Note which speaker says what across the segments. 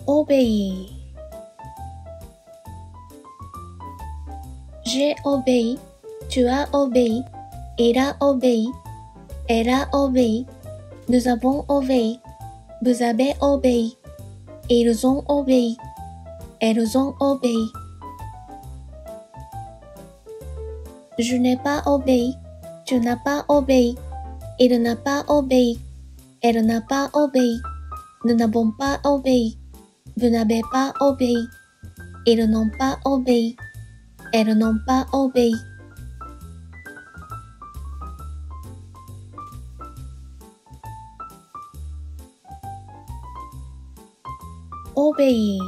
Speaker 1: Obéir. J'ai obéi, tu as obéi, il a obéi, elle a obéi, nous avons obéi, vous avez obéi, ils ont obéi, elles ont obéi. Je n'ai pas obéi, tu n'as pas obéi, il n'a pas obéi, elle n'a pas obéi, nous n'avons pas obéi, vous n'avez pas obéi, ils n'ont pas obéi, elles n'ont pas obéi. Obéir.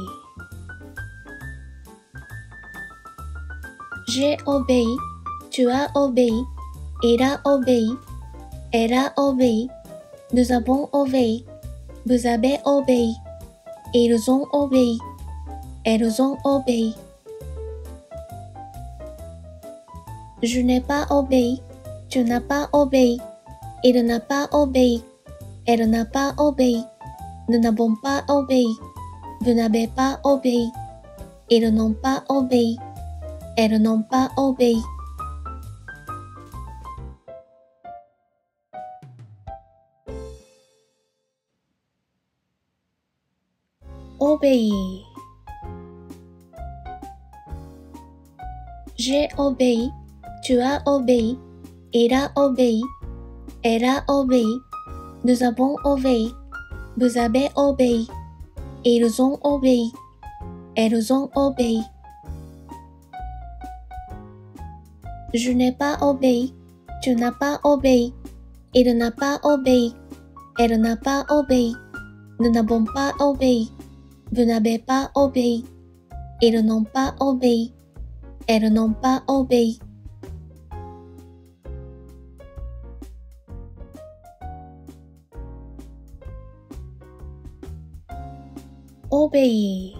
Speaker 1: J'ai obéi, tu as obéi, il a obéi, elle a obéi, nous avons obéi, vous avez obéi, ils ont obéi, elles ont obéi. Je n'ai pas obéi, tu n'as pas obéi, il n'a pas obéi, elle n'a pas obéi, nous n'avons pas obéi, vous n'avez pas obéi, ils n'ont pas obéi, elles n'ont pas obéi. Obéir. J'ai obéi, tu as obéi, il a obéi, elle a obéi, nous avons obéi, vous avez obéi, ils ont obéi, elles ont obéi. Je n'ai pas obéi, tu n'as pas obéi, il n'a pas obéi, elle n'a pas obéi, nous n'avons pas obéi, vous n'avez pas obéi, ils n'ont pas obéi, elles n'ont pas obéi. Obéir.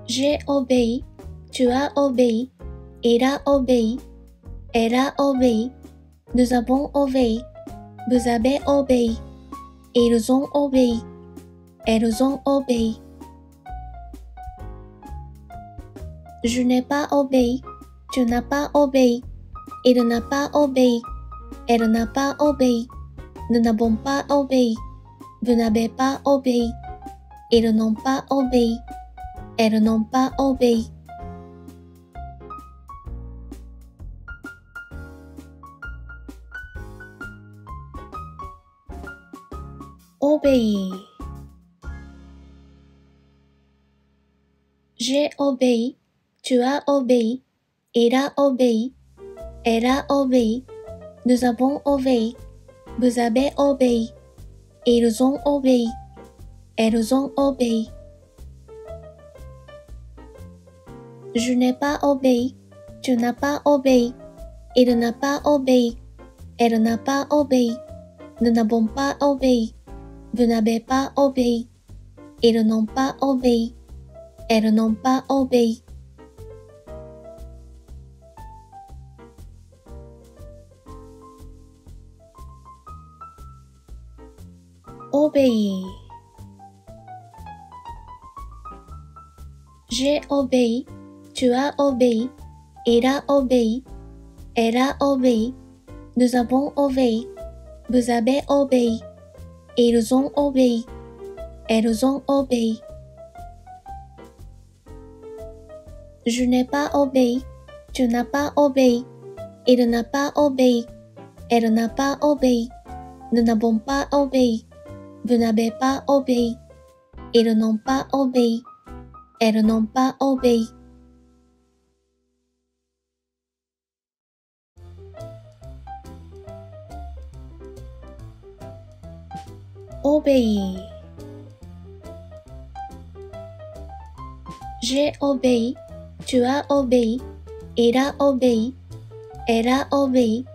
Speaker 1: J'ai obéi, tu as obéi, il a obéi, elle a obéi, nous avons obéi, vous avez obéi, ils ont obéi, elles ont obéi. Je n'ai pas obéi, tu n'as pas obéi, il n'a pas obéi, elle n'a pas obéi, nous n'avons pas obéi, vous n'avez pas obéi, ils n'ont pas obéi, elles n'ont pas obéi. Obéir. J'ai obéi, tu as obéi, il a obéi, elle a obéi, nous avons obéi, vous avez obéi, ils ont obéi, elles ont obéi. Je n'ai pas obéi, tu n'as pas obéi, il n'a pas obéi, elle n'a pas obéi, nous n'avons pas obéi, vous n'avez pas obéi, ils n'ont pas obéi, elles n'ont pas obéi. Obéir. J'ai obéi, tu as obéi, il a obéi, elle a obéi, nous avons obéi, vous avez obéi, ils ont obéi, elles ont obéi. Je n'ai pas obéi, tu n'as pas obéi, il n'a pas obéi, elle n'a pas obéi, nous n'avons pas obéi, vous n'avez pas obéi, ils n'ont pas obéi, elles n'ont pas obéi. Obéir. J'ai obéi, tu as obéi, il a obéi, elle a obéi,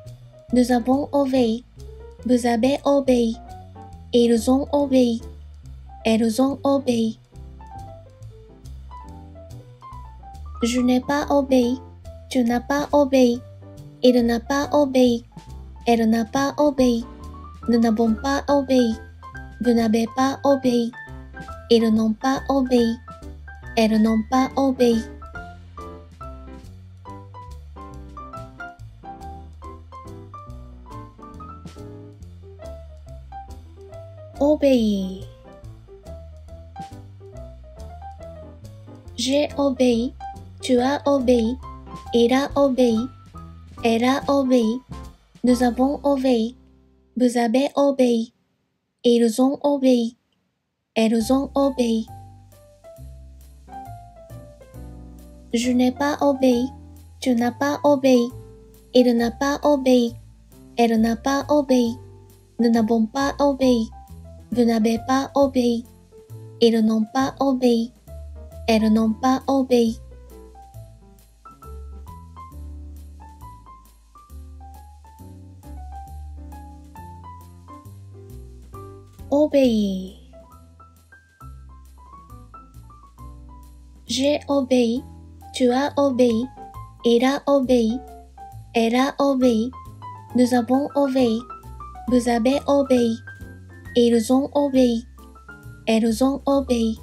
Speaker 1: nous avons obéi, vous avez obéi, ils ont obéi, elles ont obéi. Je n'ai pas obéi, tu n'as pas obéi, il n'a pas obéi, elle n'a pas obéi, nous n'avons pas obéi, vous n'avez pas obéi, ils n'ont pas obéi, elles n'ont pas obéi. Obéir. J'ai obéi, tu as obéi, il a obéi, elle a obéi, nous avons obéi, vous avez obéi, ils ont obéi, elles ont obéi. Je n'ai pas obéi, tu n'as pas obéi, il n'a pas obéi, elle n'a pas obéi, nous n'avons pas obéi, vous n'avez pas obéi, ils n'ont pas obéi, elles n'ont pas obéi. Obéir. J'ai obéi, tu as obéi, il a obéi, elle a obéi, nous avons obéi, vous avez obéi, ils ont obéi, elles ont obéi.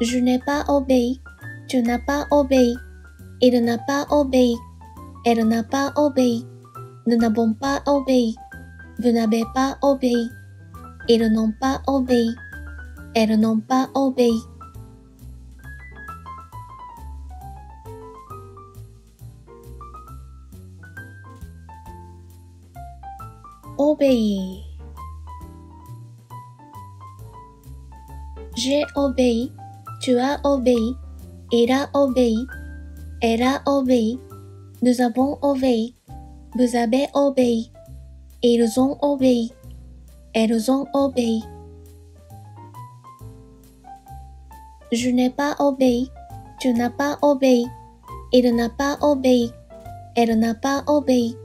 Speaker 1: Je n'ai pas obéi, tu n'as pas obéi, il n'a pas obéi, elle n'a pas obéi, nous n'avons pas obéi, vous n'avez pas obéi, ils n'ont pas obéi, elles n'ont pas obéi. Obéir. J'ai obéi, tu as obéi, il a obéi, elle a obéi, nous avons obéi, vous avez obéi, ils ont obéi, elles ont obéi. Je n'ai pas obéi, tu n'as pas obéi, il n'a pas obéi, elle n'a pas obéi,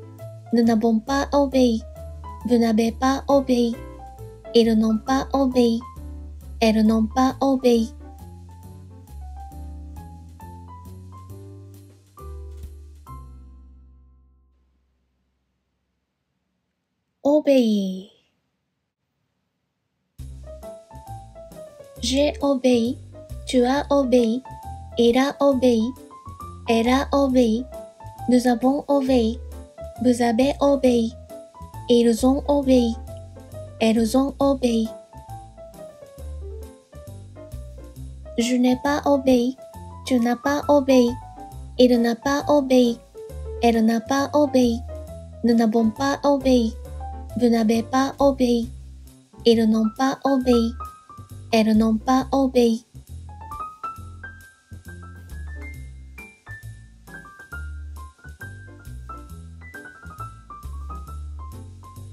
Speaker 1: nous n'avons pas obéi, vous n'avez pas obéi, ils n'ont pas obéi, elles n'ont pas obéi. Obéir. J'ai obéi, tu as obéi, il a obéi, elle a obéi, nous avons obéi, vous avez obéi, ils ont obéi, elles ont obéi. Je n'ai pas obéi, tu n'as pas obéi, il n'a pas obéi, elle n'a pas obéi, nous n'avons pas obéi, vous n'avez pas obéi, ils n'ont pas obéi, elles n'ont pas obéi.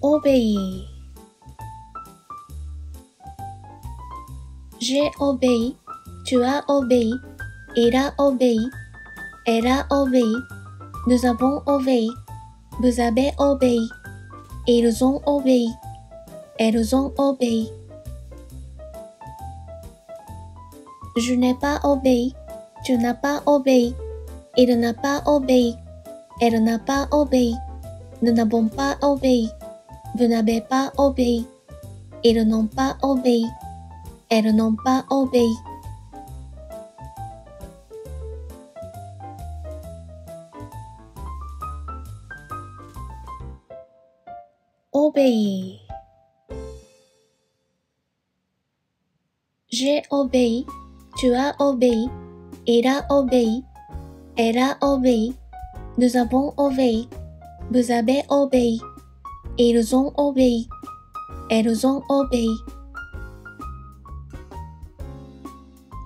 Speaker 1: Obéir. J'ai obéi, tu as obéi, il a obéi, elle a obéi, nous avons obéi, vous avez obéi, ils ont obéi, elles ont obéi. Je n'ai pas obéi, tu n'as pas obéi, il n'a pas obéi, elle n'a pas obéi, nous n'avons pas obéi, vous n'avez pas obéi, ils n'ont pas obéi, elles n'ont pas obéi. Obéir. J'ai obéi, tu as obéi, il a obéi, elle a obéi, nous avons obéi, vous avez obéi, ils ont obéi, elles ont obéi.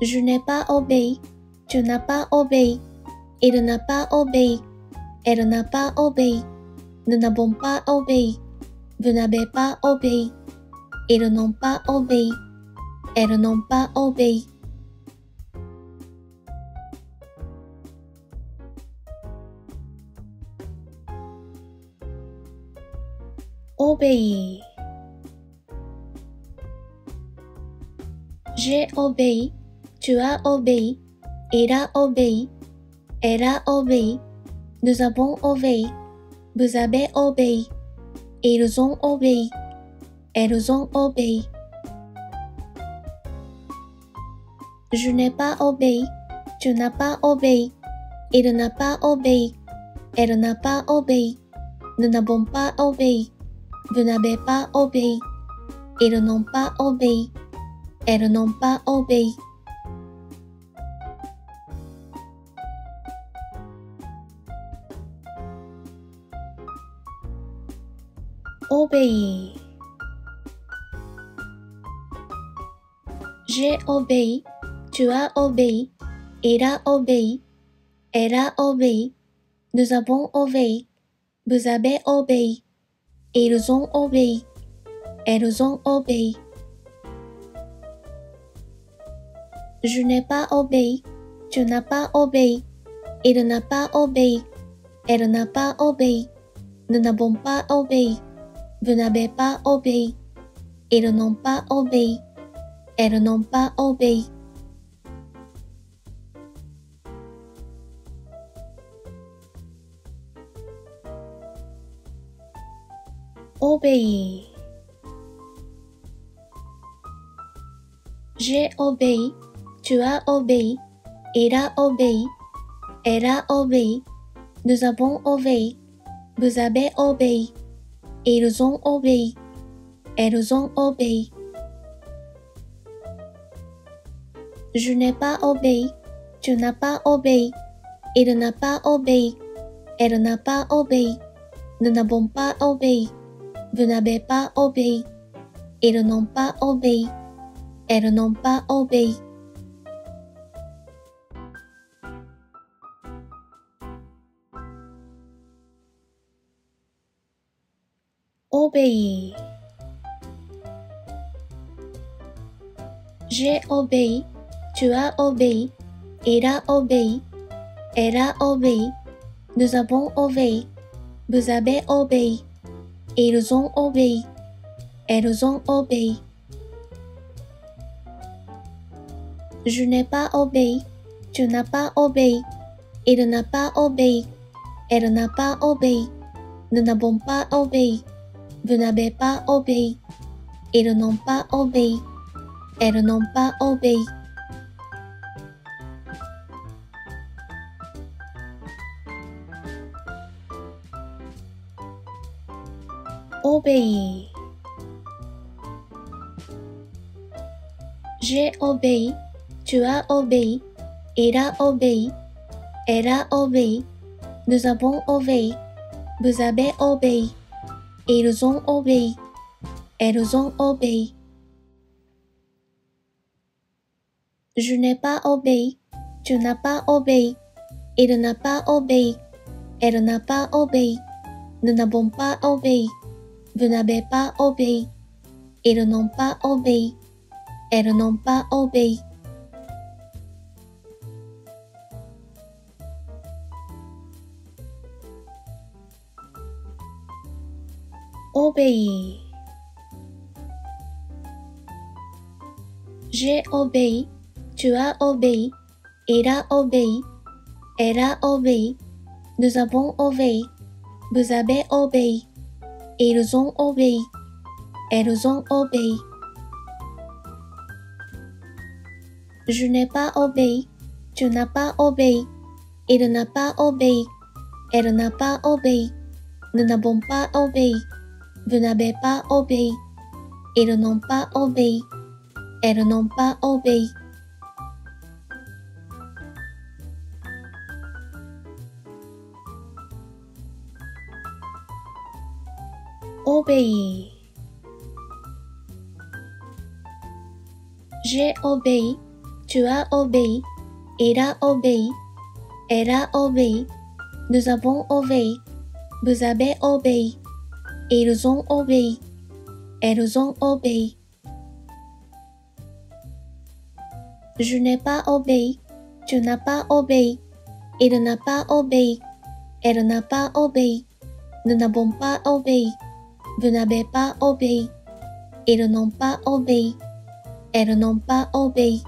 Speaker 1: Je n'ai pas obéi, tu n'as pas obéi, il n'a pas obéi, elle n'a pas obéi, nous n'avons pas obéi, vous n'avez pas obéi, ils n'ont pas obéi, elles n'ont pas obéi. Obéir. J'ai obéi, tu as obéi, il a obéi, elle a obéi, nous avons obéi, vous avez obéi, Ils ont obéi. Elles ont obéi. Je n'ai pas obéi. Tu n'as pas obéi. Il n'a pas obéi. Elle n'a pas obéi. Nous n'avons pas obéi. Vous n'avez pas obéi. Ils n'ont pas obéi. Elles n'ont pas obéi. Obéir. J'ai obéi. Tu as obéi. Il a obéi. Elle a obéi. Nous avons obéi. Vous avez obéi. Ils ont obéi. Elles ont obéi. Je n'ai pas obéi. Tu n'as pas obéi. Il n'a pas obéi. Elle n'a pas obéi. Nous n'avons pas obéi. Vous n'avez pas obéi. Ils n'ont pas obéi. Elles n'ont pas obéi. Obéir. J'ai obéi. Tu as obéi. Il a obéi. Elle a obéi. Nous avons obéi. Vous avez obéi. Ils ont obéi. Elles ont obéi. Je n'ai pas obéi. Tu n'as pas obéi. Il n'a pas obéi. Elle n'a pas obéi. Nous n'avons pas obéi. Vous n'avez pas obéi. Ils n'ont pas obéi. Elles n'ont pas obéi. Obéir. J'ai obéi. Tu as obéi. Il a obéi. Elle a obéi. Nous avons obéi. Vous avez obéi. Ils ont obéi. Elles ont obéi. Je n'ai pas obéi. Tu n'as pas obéi. Il n'a pas obéi. Elle n'a pas obéi. Nous n'avons pas obéi. Vous n'avez pas obéi. Ils n'ont pas obéi. Elles n'ont pas obéi. Obéir. J'ai obéi. Tu as obéi. Il a obéi. Elle a obéi. Nous avons obéi. Vous avez obéi. Ils ont obéi. Elles ont obéi. Je n'ai pas obéi. Tu n'as pas obéi. Il n'a pas obéi. Elle n'a pas obéi. Nous n'avons pas obéi. Vous n'avez pas obéi. Ils n'ont pas obéi. Elles n'ont pas obéi. Obéir. J'ai obéi. Tu as obéi. Il a obéi. Elle a obéi. Nous avons obéi. Vous avez obéi. Ils ont obéi. Elles ont obéi. Je n'ai pas obéi. Tu n'as pas obéi. Il n'a pas obéi. Elle n'a pas obéi. Nous n'avons pas obéi. Vous n'avez pas obéi. Ils n'ont pas obéi. Elles n'ont pas obéi. Obéir. J'ai obéi. Tu as obéi. Il a obéi. Elle a obéi. Nous avons obéi. Vous avez obéi. Ils ont obéi. Elles ont obéi. Je n'ai pas obéi. Tu n'as pas obéi. Il n'a pas obéi. Elle n'a pas obéi. Nous n'avons pas obéi. Vous n'avez pas obéi. Ils n'ont pas obéi. Elles n'ont pas obéi.